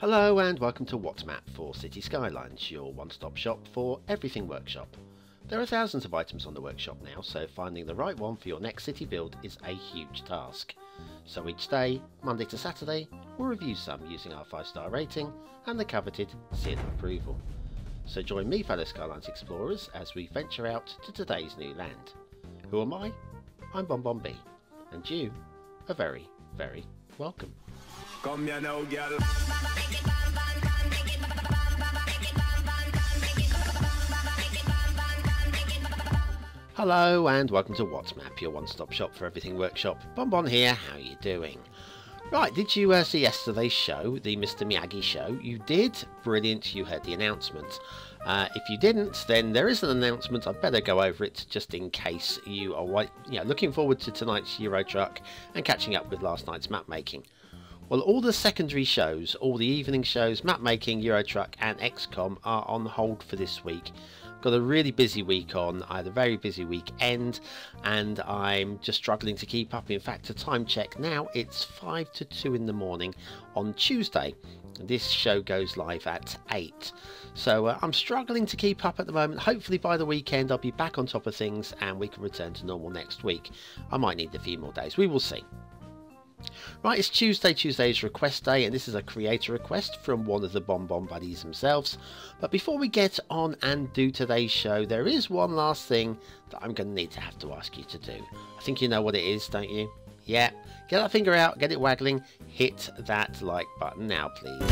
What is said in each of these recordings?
Hello and welcome to What's Map for Cities Skylines, your one-stop shop for everything workshop. There are thousands of items on the workshop now, so finding the right one for your next city build is a huge task. So each day, Monday to Saturday, we'll review some using our 5-star rating and the coveted seal of approval. So join me, fellow Skylines explorers, as we venture out to today's new land. Who am I? I'm BonBonB, and you are very, very welcome. Come here now, girl. Hello and welcome to What's Map, your one-stop shop for everything workshop. BonBon here, how are you doing? Right, did you see yesterday's show, the Mr. Miyagi show? You did? Brilliant, you heard the announcement. If you didn't, then there is an announcement. I'd better go over it just in case you are looking forward to tonight's Euro Truck and catching up with last night's map making. Well, all the secondary shows, all the evening shows, map making, Euro Truck and XCOM are on hold for this week. Got a really busy week on. I had a very busy weekend and I'm just struggling to keep up. In fact, a time check now, it's 5 to 2 in the morning on Tuesday. This show goes live at 8. So I'm struggling to keep up at the moment. Hopefully by the weekend I'll be back on top of things and we can return to normal next week. I might need a few more days. We will see. Right, it's Tuesday. Tuesday is request day, and this is a creator request from one of the BonBon buddies themselves. But before we get on and do today's show, there is one last thing that I'm going to have to ask you to do. I think you know what it is, don't you? Yeah, get that finger out, get it waggling, hit that like button now, please.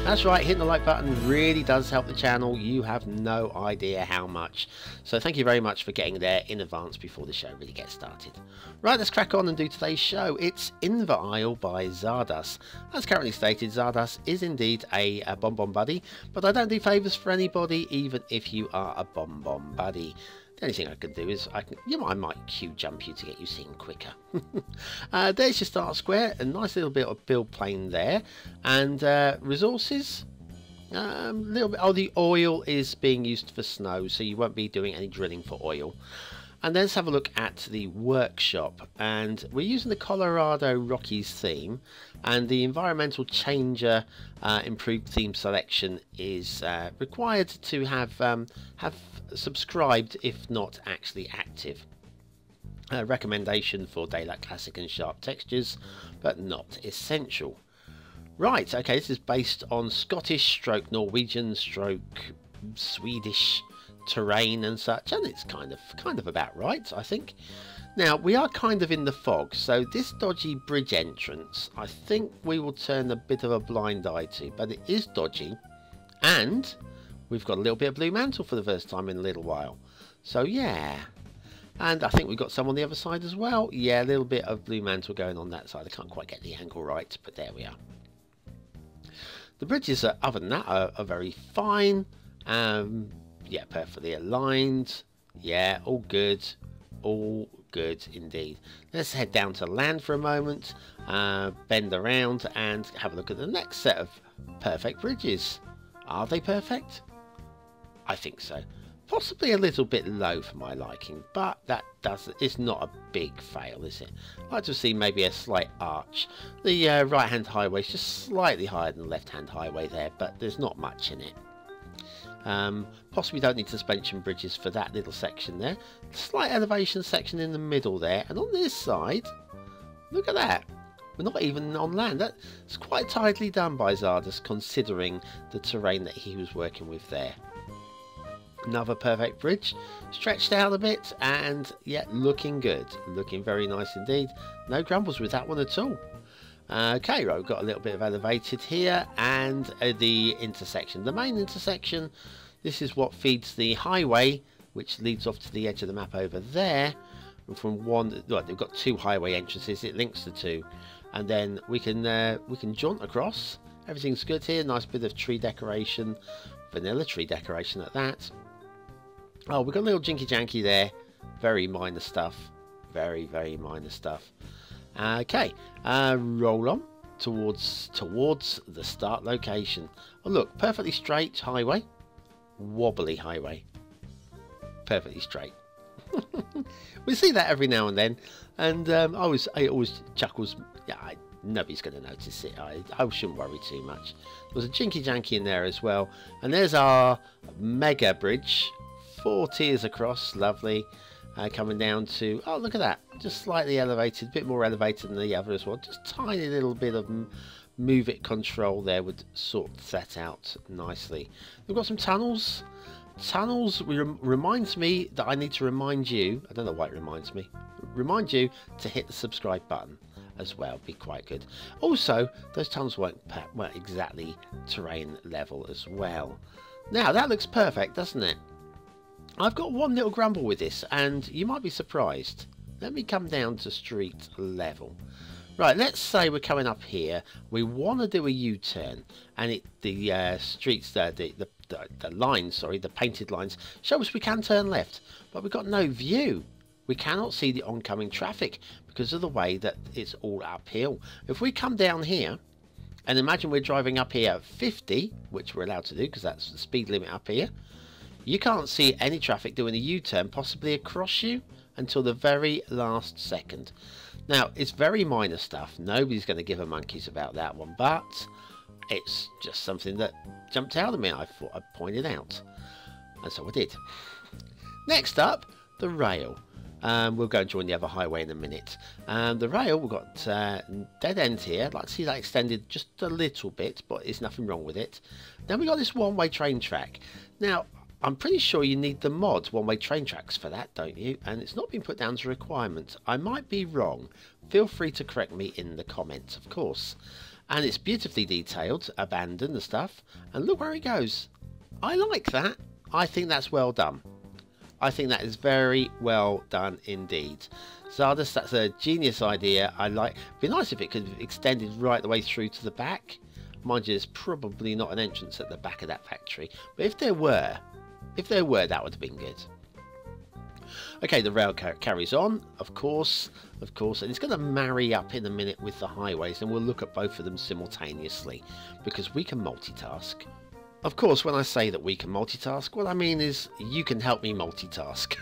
That's right, hitting the like button really does help the channel. You have no idea how much. So thank you very much for getting there in advance before the show really gets started. Right, let's crack on and do today's show. It's Inverisle by Zardas. As currently stated, Zardas is indeed a BonBon buddy, but I don't do favours for anybody, even if you are a BonBon buddy. The only thing I can do is I might queue jump you to get you seen quicker. There's your start square, a nice little bit of build plane there, and resources. Little bit. Oh, the oil is being used for snow, so you won't be doing any drilling for oil. And then let's have a look at the workshop, and we're using the Colorado Rockies theme, and the environmental changer improved theme selection is required to have subscribed, if not actually active. Recommendation for daylight classic and sharp textures, but not essential. Right, okay, this is based on Scottish stroke Norwegian stroke Swedish terrain and such, and it's kind of about right, I think. Now we are kind of in the fog, so this dodgy bridge entrance I think we will turn a bit of a blind eye to, but it is dodgy, and we've got a little bit of blue mantle for the first time in a little while. So yeah, and I think we've got some on the other side as well. Yeah, a little bit of blue mantle going on that side. I can't quite get the angle right, but there we are. The bridges, other than that, are very fine. Yeah, perfectly aligned. Yeah, all good. All good indeed. Let's head down to land for a moment, bend around and have a look at the next set of perfect bridges. Are they perfect? I think so. Possibly a little bit low for my liking, but it's not a big fail, is it? I'd like to see maybe a slight arch. The right hand highway is just slightly higher than the left hand highway there, but there's not much in it. Possibly don't need suspension bridges for that little section there. Slight elevation section in the middle there, and on this side, look at that. We're not even on land. That's quite tidily done by Zardas, considering the terrain that he was working with there. Another perfect bridge, stretched out a bit, and yeah, looking good. Looking very nice indeed. No grumbles with that one at all. Okay, right, we've got a little bit of elevated here, and the intersection. The main intersection, this is what feeds the highway, which leads off to the edge of the map over there. And from one, well, they've got 2 highway entrances, it links the 2. And then we can jaunt across. Everything's good here, nice bit of tree decoration, vanilla tree decoration at that. Oh, we've got a little jinky janky there, very minor stuff, very, very minor stuff. Okay, roll on towards the start location. Oh look, perfectly straight highway, wobbly highway, perfectly straight. We see that every now and then, and it always chuckles. Yeah, nobody's going to notice it. I shouldn't worry too much. There was a jinky janky in there as well, and there's our mega bridge, 4 tiers across, lovely, coming down to, oh look at that, just slightly elevated, a bit more elevated than the other as well. Just tiny little bit of move it control there would sort that out nicely. We've got some tunnels. Tunnels reminds me that I need to remind you, I don't know why it reminds me, remind you to hit the subscribe button as well. Be quite good. Also, those tunnels weren't exactly terrain level as well. Now that looks perfect, doesn't it? I've got one little grumble with this, and you might be surprised. Let me come down to street level. Right, let's say we're coming up here. We want to do a U-turn, and the streets, the lines, sorry, the painted lines, show us we can turn left, but we've got no view. We cannot see the oncoming traffic because of the way that it's all uphill. If we come down here, and imagine we're driving up here at 50, which we're allowed to do because that's the speed limit up here, you can't see any traffic doing a U-turn possibly across you until the very last second. Now, it's very minor stuff. Nobody's going to give a monkeys about that one, but it's just something that jumped out at me. I thought I'd point it out. And so I did. Next up, the rail. We'll go and join the other highway in a minute. The rail, we've got dead end here. I'd like to see that extended just a little bit, but there's nothing wrong with it. Then we've got this one-way train track. Now, I'm pretty sure you need the mod one-way train tracks for that, don't you? And it's not been put down as a requirement. I might be wrong. Feel free to correct me in the comments, of course. And it's beautifully detailed, abandoned and stuff. And look where it goes. I like that. I think that's well done. I think that is very well done indeed. Zardas, that's a genius idea. I like. It'd be nice if it could have extended right the way through to the back. Mind you, there's probably not an entrance at the back of that factory. But if there were, that would have been good. Okay, the rail carries on, of course, and it's going to marry up in a minute with the highways, and we'll look at both of them simultaneously, because we can multitask. Of course, when I say that we can multitask, what I mean is you can help me multitask.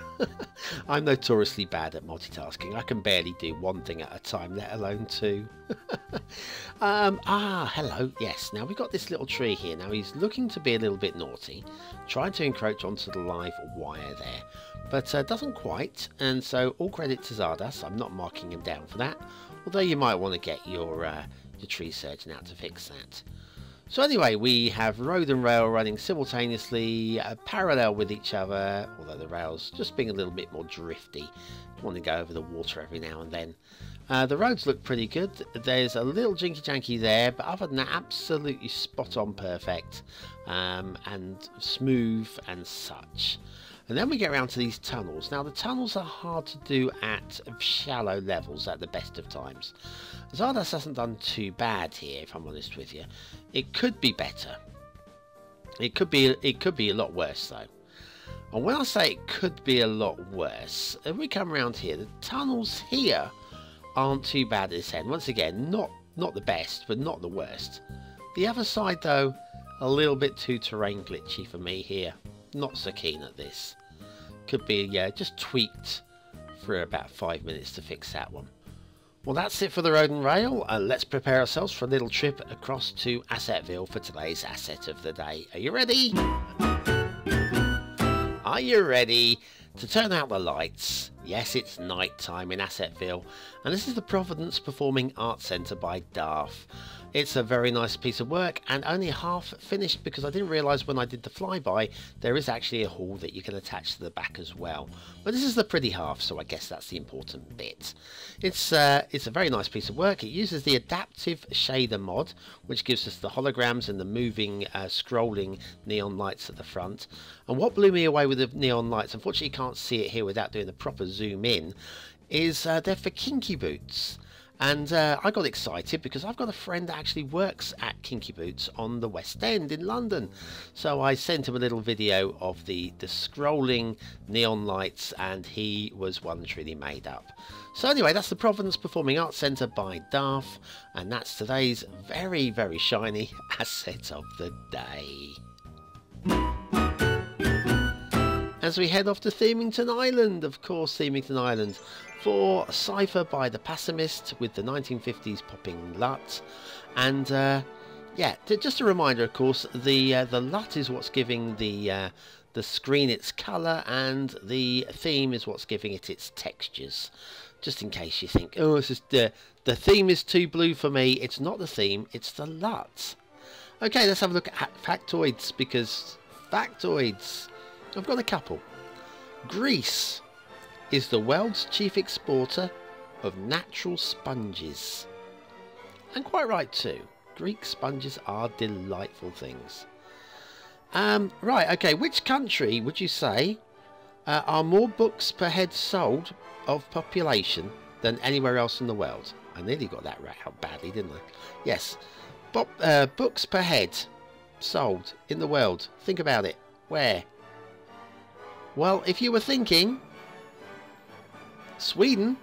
I'm notoriously bad at multitasking. I can barely do one thing at a time, let alone two. Hello. Yes, now we've got this little tree here. Now he's looking to be a little bit naughty, trying to encroach onto the live wire there, but doesn't quite, and so all credit to Zardas. I'm not marking him down for that, although you might want to get your tree surgeon out to fix that. So anyway, we have road and rail running simultaneously, parallel with each other, although the rail's just being a little bit more drifty. Want to go over the water every now and then. The roads look pretty good. There's a little jinky janky there, but other than that, absolutely spot on perfect, and smooth and such. And then we get around to these tunnels. Now the tunnels are hard to do at shallow levels at the best of times. Zardas hasn't done too bad here, if I'm honest with you. It could be better. It could be a lot worse though. And when I say it could be a lot worse, if we come around here, the tunnels here aren't too bad at this end. Once again, not the best, but not the worst. The other side though, a little bit too terrain glitchy for me here. Not so keen at this. Could be, yeah, just tweaked for about 5 minutes to fix that one. Well, that's it for the road and rail. Let's prepare ourselves for a little trip across to Assetville for today's asset of the day. Are you ready? Are you ready to turn out the lights? Yes, it's night time in Assetville, and this is the Providence Performing Arts Centre by DARF. It's a very nice piece of work and only half finished because I didn't realise when I did the flyby there is actually a hall that you can attach to the back as well. But this is the pretty half, so I guess that's the important bit. It's a very nice piece of work. It uses the adaptive shader mod, which gives us the holograms and the moving scrolling neon lights at the front. And what blew me away with the neon lights, unfortunately you can't see it here without doing the proper zoom in, is they're for Kinky Boots. And I got excited because I've got a friend that actually works at Kinky Boots on the West End in London. So I sent him a little video of the scrolling neon lights, and he was one truly made up. So anyway, that's the Providence Performing Arts Centre by DARF, and that's today's very, very shiny asset of the day. as we head off to Themington Island. Of course, Themington Island for Cypher by the Pessimist with the 1950s popping LUT. And yeah, just a reminder, of course, the LUT is what's giving the screen its colour, and the theme is what's giving it its textures. Just in case you think, oh, it's just the theme is too blue for me. It's not the theme, it's the LUT. Okay, let's have a look at factoids, because factoids, I've got a couple. Greece is the world's chief exporter of natural sponges. And quite right too. Greek sponges are delightful things. Right, okay, which country would you say are more books per head sold of population than anywhere else in the world? I nearly got that right out badly, didn't I? Yes. Books per head sold in the world. Think about it. Where? Well, if you were thinking Sweden,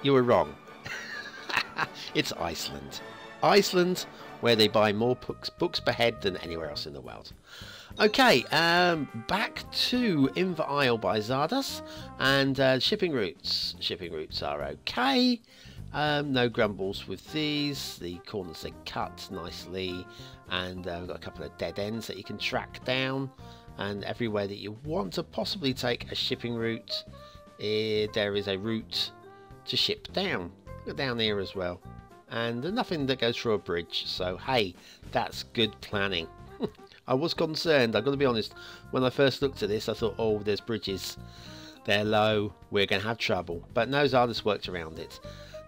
you were wrong. It's Iceland. Iceland, where they buy more books per head than anywhere else in the world. Okay, back to Inverisle by Zardas, and shipping routes. Shipping routes are okay. No grumbles with these. The corners are cut nicely, and we've got a couple of dead ends that you can track down. And everywhere that you want to possibly take a shipping route, there is a route to ship down. Look down here as well. And nothing that goes through a bridge, so hey, that's good planning. I was concerned, I've got to be honest, when I first looked at this I thought, oh, there's bridges, they're low, we're going to have trouble. But no, Zardas worked around it.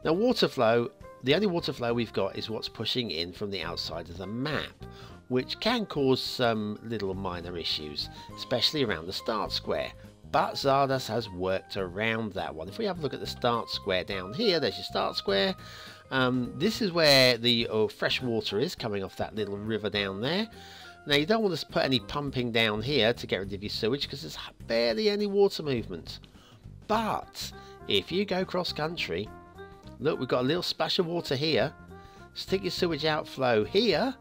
Now water flow, the only water flow we've got is what's pushing in from the outside of the map, which can cause some little minor issues, especially around the start square. But Zardas has worked around that one. If we have a look at the start square down here, there's your start square. This is where the fresh water is coming off that little river down there. Now you don't want to put any pumping down here to get rid of your sewage, because there's barely any water movement. But if you go cross country, look, we've got a little splash of water here. Stick your sewage outflow here,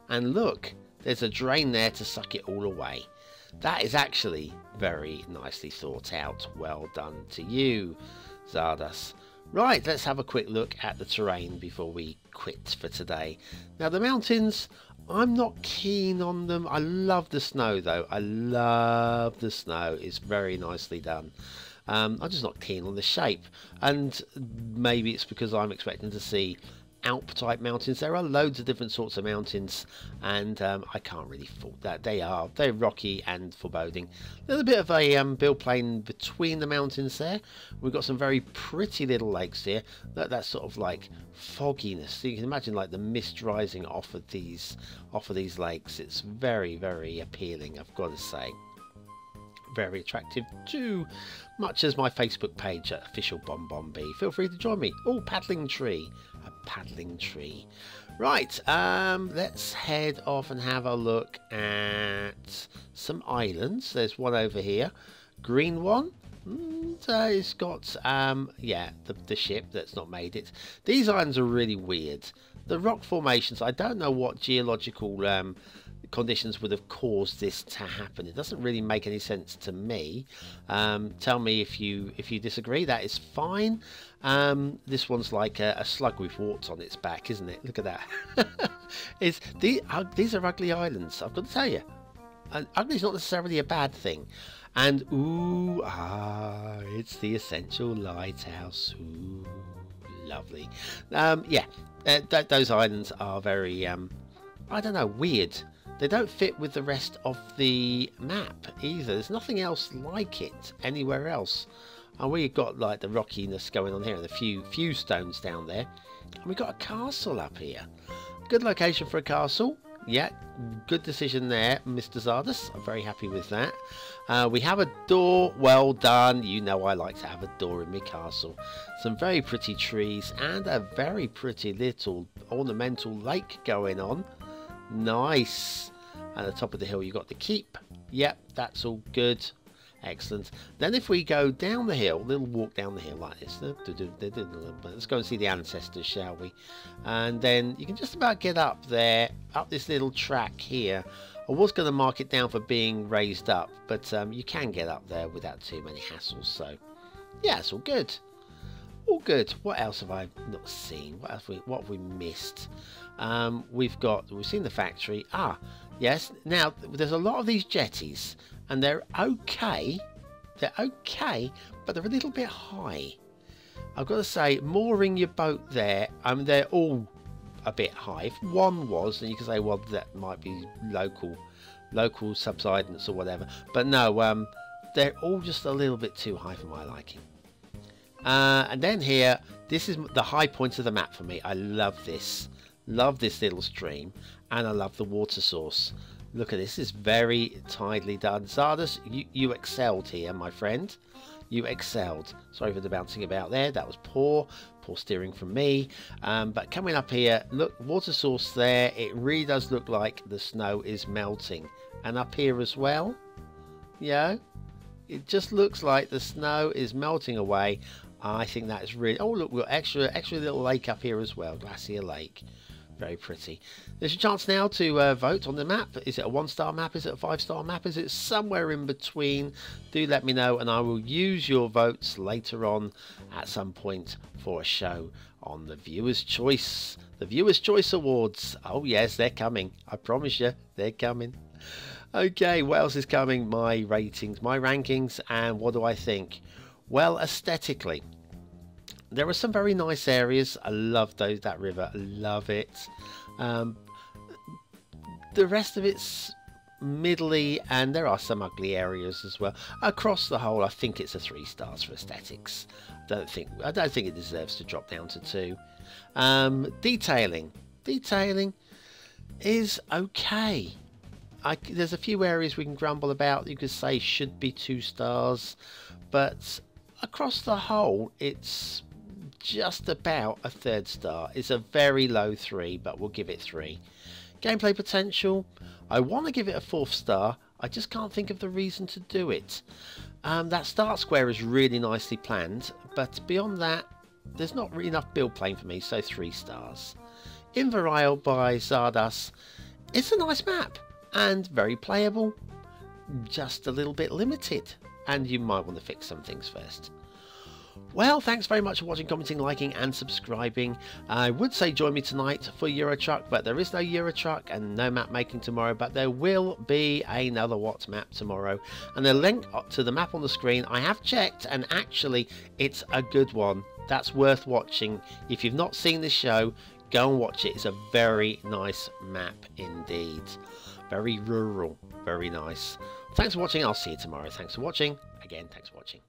and look, there's a drain there to suck it all away. That is actually very nicely thought out. Well done to you, Zardas. Right, let's have a quick look at the terrain before we quit for today. Now the mountains, I'm not keen on them. I love the snow though. I love the snow. It's very nicely done. I'm just not keen on the shape. And maybe it's because I'm expecting to see Alp type mountains. There are loads of different sorts of mountains, and I can't really fault that. They're rocky and foreboding. There's a bit of a build plane between the mountains there. We've got some very pretty little lakes here. That's sort of like fogginess. So you can imagine like the mist rising off of these lakes. It's very, very appealing, I've got to say. Very attractive too, much as my Facebook page at official BonBonB. Feel free to join me. Oh, paddling tree, a paddling tree. Right, let's head off and have a look at some islands. There's one over here, green one. It's got yeah, the ship that's not made it. These islands are really weird. The rock formations, I don't know what geological conditions would have caused this to happen. It doesn't really make any sense to me. Tell me if you disagree. That is fine. This one's like a slug with warts on its back, isn't it? Look at that. These are ugly islands, I've got to tell you. And ugly is not necessarily a bad thing. And ooh, it's the Essential Lighthouse. Ooh, lovely. Yeah, those islands are very I don't know, weird. They don't fit with the rest of the map either. There's nothing else like it anywhere else. And we've got like the rockiness going on here and a few stones down there. And we've got a castle up here. Good location for a castle. Yeah, good decision there, Mr. Zardas. I'm very happy with that. We have a door. Well done. You know I like to have a door in my castle. Some very pretty trees and a very pretty little ornamental lake going on. Nice. At the top of the hill you got the keep. Yep, that's all good. Excellent. Then if we go down the hill, little walk down the hill like this. Let's go and see the ancestors, shall we? And then you can just about get up there, up this little track here I was going to mark it down for being raised up, but you can get up there without too many hassles. So yeah, it's all good. All good. What else have I not seen? What have we missed? We've seen the factory. Ah, yes. Now there's a lot of these jetties, and they're okay. They're okay, but they're a little bit high. I've got to say, mooring your boat there. They're all a bit high. If one was, then you could say, well, that might be local subsidence or whatever. But no, they're all just a little bit too high for my liking. And then here, this is the high point of the map for me. I love this little stream, and I love the water source. Look at this. This is very tidily done. Zardos, you excelled here, my friend. You excelled. Sorry for the bouncing about there. That was poor steering from me. But coming up here, look, water source there. It really does look like the snow is melting. And up here as well, yeah, it just looks like the snow is melting away. I think that is really... Oh, look, we've got extra little lake up here as well. Glacier Lake. Very pretty. There's a chance now to vote on the map. Is it a 1-star map? Is it a 5-star map? Is it somewhere in between? Do let me know, and I will use your votes later on at some point for a show on the Viewer's Choice. The Viewer's Choice Awards. Oh yes, they're coming. I promise you, they're coming. Okay, what else is coming? My ratings, my rankings, and what do I think? Well, aesthetically, there are some very nice areas. I love that river. I love it. The rest of it's middly, and there are some ugly areas as well. Across the whole, I think it's a 3 stars for aesthetics. I don't think it deserves to drop down to 2. Detailing is okay. There's a few areas we can grumble about. You could say should be 2 stars, but across the whole, it's just about a 3rd star. It's a very low 3, but we'll give it 3. Gameplay potential, I want to give it a 4th star. I just can't think of the reason to do it. That start square is really nicely planned, but beyond that, there's not really enough build plane for me, so 3 stars. Inverisle by Zardos, it's a nice map and very playable, just a little bit limited, and you might want to fix some things first. Well, thanks very much for watching, commenting, liking and subscribing. I would say join me tonight for Euro Truck, but there is no Euro Truck and no map making tomorrow, but there will be another What map tomorrow, and the link to the map on the screen I have checked, and actually it's a good one. That's worth watching. If you've not seen this show, go and watch it. It's a very nice map indeed. Very rural, very nice. Thanks for watching. I'll see you tomorrow. Thanks for watching. Again, thanks for watching.